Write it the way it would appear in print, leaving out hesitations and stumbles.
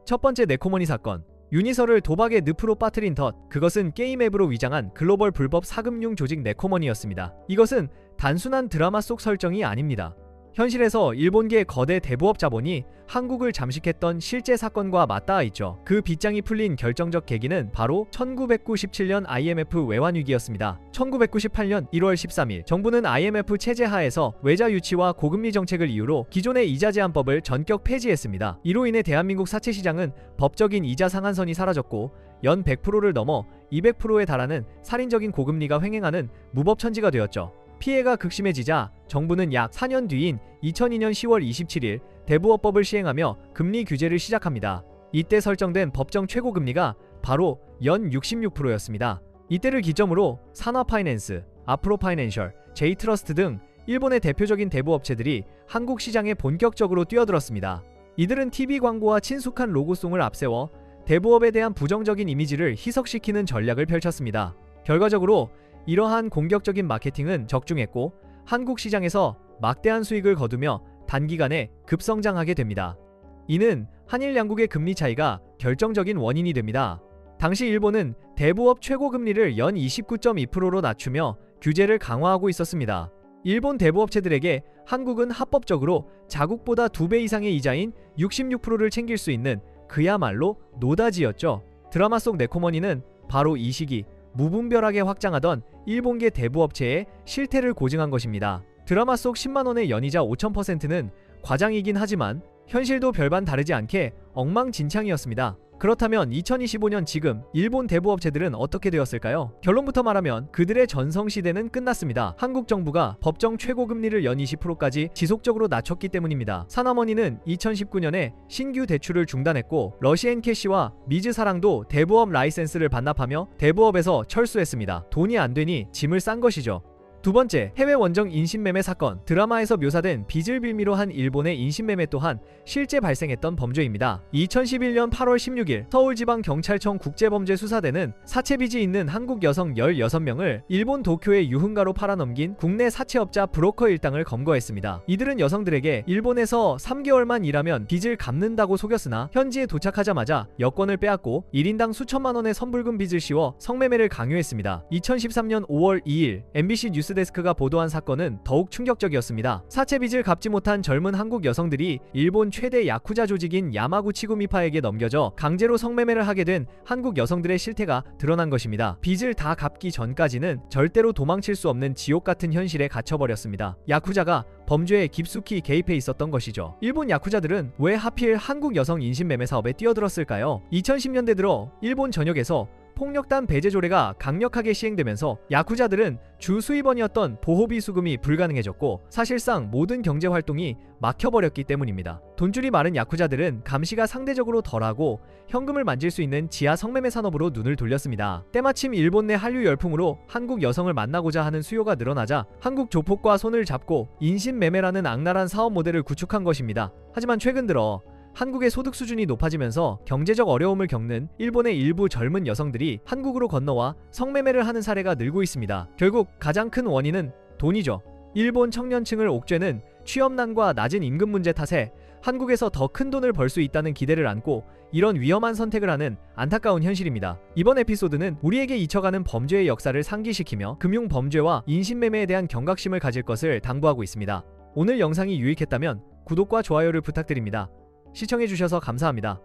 첫 번째 네코머니 사건. 유니서를 도박의 늪으로 빠뜨린 덫. 그것은 게임 앱으로 위장한 글로벌 불법 사금융 조직 네코머니였습니다. 이것은 단순한 드라마 속 설정이 아닙니다. 현실에서 일본계 거대 대부업 자본이 한국을 잠식했던 실제 사건과 맞닿아 있죠. 그 빗장이 풀린 결정적 계기는 바로 1997년 IMF 외환 위기였습니다. 1998년 1월 13일 정부는 IMF 체제 하에서 외자 유치와 고금리 정책을 이유로 기존의 이자 제한법을 전격 폐지했습니다. 이로 인해 대한민국 사채 시장은 법적인 이자 상한선이 사라졌고 연 100%를 넘어 200%에 달하는 살인적인 고금리가 횡행하는 무법천지가 되었죠. 피해가 극심해지자 정부는 약 4년 뒤인 2002년 10월 27일 대부업법을 시행하며 금리 규제를 시작합니다. 이때 설정된 법정 최고금리가 바로 연 66%였습니다. 이때를 기점으로 산화파이낸스, 아프로파이낸셜, 제이트러스트 등 일본의 대표적인 대부업체들이 한국 시장에 본격적으로 뛰어들었습니다. 이들은 TV 광고와 친숙한 로고송을 앞세워 대부업에 대한 부정적인 이미지를 희석시키는 전략을 펼쳤습니다. 결과적으로 이러한 공격적인 마케팅은 적중했고 한국 시장에서 막대한 수익을 거두며 단기간에 급성장하게 됩니다. 이는 한일 양국의 금리 차이가 결정적인 원인이 됩니다. 당시 일본은 대부업 최고금리를 연 29.2%로 낮추며 규제를 강화하고 있었습니다. 일본 대부업체들에게 한국은 합법적으로 자국보다 2배 이상의 이자인 66%를 챙길 수 있는 그야말로 노다지였죠. 드라마 속 네코머니는 바로 이 시기 무분별하게 확장하던 일본계 대부업체의 실태를 고증한 것입니다. 드라마 속 10만원의 연이자 5000%는 과장이긴 하지만 현실도 별반 다르지 않게 엉망진창이었습니다. 그렇다면 2025년 지금 일본 대부업체들은 어떻게 되었을까요? 결론부터 말하면 그들의 전성시대는 끝났습니다. 한국 정부가 법정 최고금리를 연 20%까지 지속적으로 낮췄기 때문입니다. 산화머니는 2019년에 신규 대출을 중단했고 러시앤캐시와 미즈사랑도 대부업 라이센스를 반납하며 대부업에서 철수했습니다. 돈이 안 되니 짐을 싼 것이죠. 두 번째, 해외 원정 인신매매 사건. 드라마에서 묘사된 빚을 빌미로 한 일본의 인신매매 또한 실제 발생했던 범죄입니다. 2011년 8월 16일 서울지방경찰청 국제범죄수사대는 사채빚이 있는 한국 여성 16명을 일본 도쿄의 유흥가로 팔아넘긴 국내 사채업자 브로커 일당을 검거했습니다. 이들은 여성들에게 일본에서 3개월만 일하면 빚을 갚는다고 속였으나 현지에 도착하자마자 여권을 빼앗고 1인당 수천만 원의 선불금 빚을 씌워 성매매를 강요했습니다. 2013년 5월 2일 MBC 뉴스데스크가 보도한 사건은 더욱 충격적이었습니다. 사채빚을 갚지 못한 젊은 한국 여성들이 일본 최대 야쿠자 조직인 야마구치 구미파에게 넘겨져 강제로 성매매를 하게 된 한국 여성들의 실태가 드러난 것입니다. 빚을 다 갚기 전까지는 절대로 도망칠 수 없는 지옥 같은 현실에 갇혀버렸습니다. 야쿠자가 범죄에 깊숙이 개입해 있었던 것이죠. 일본 야쿠자들은 왜 하필 한국 여성 인신매매 사업에 뛰어들었을까요? 2010년대 들어 일본 전역에서 폭력단 배제 조례가 강력하게 시행되면서 야쿠자들은 주 수입원이었던 보호비 수금이 불가능해졌고 사실상 모든 경제 활동이 막혀버렸기 때문입니다. 돈줄이 마른 야쿠자들은 감시가 상대적으로 덜하고 현금을 만질 수 있는 지하 성매매 산업으로 눈을 돌렸습니다. 때마침 일본 내 한류 열풍으로 한국 여성을 만나고자 하는 수요가 늘어나자 한국 조폭과 손을 잡고 인신매매라는 악랄한 사업 모델을 구축한 것입니다. 하지만 최근 들어 한국의 소득 수준이 높아지면서 경제적 어려움을 겪는 일본의 일부 젊은 여성들이 한국으로 건너와 성매매를 하는 사례가 늘고 있습니다. 결국 가장 큰 원인은 돈이죠. 일본 청년층을 옥죄는 취업난과 낮은 임금 문제 탓에 한국에서 더 큰 돈을 벌 수 있다는 기대를 안고 이런 위험한 선택을 하는 안타까운 현실입니다. 이번 에피소드는 우리에게 잊혀가는 범죄의 역사를 상기시키며 금융 범죄와 인신매매에 대한 경각심을 가질 것을 당부하고 있습니다. 오늘 영상이 유익했다면 구독과 좋아요를 부탁드립니다. 시청해주셔서 감사합니다.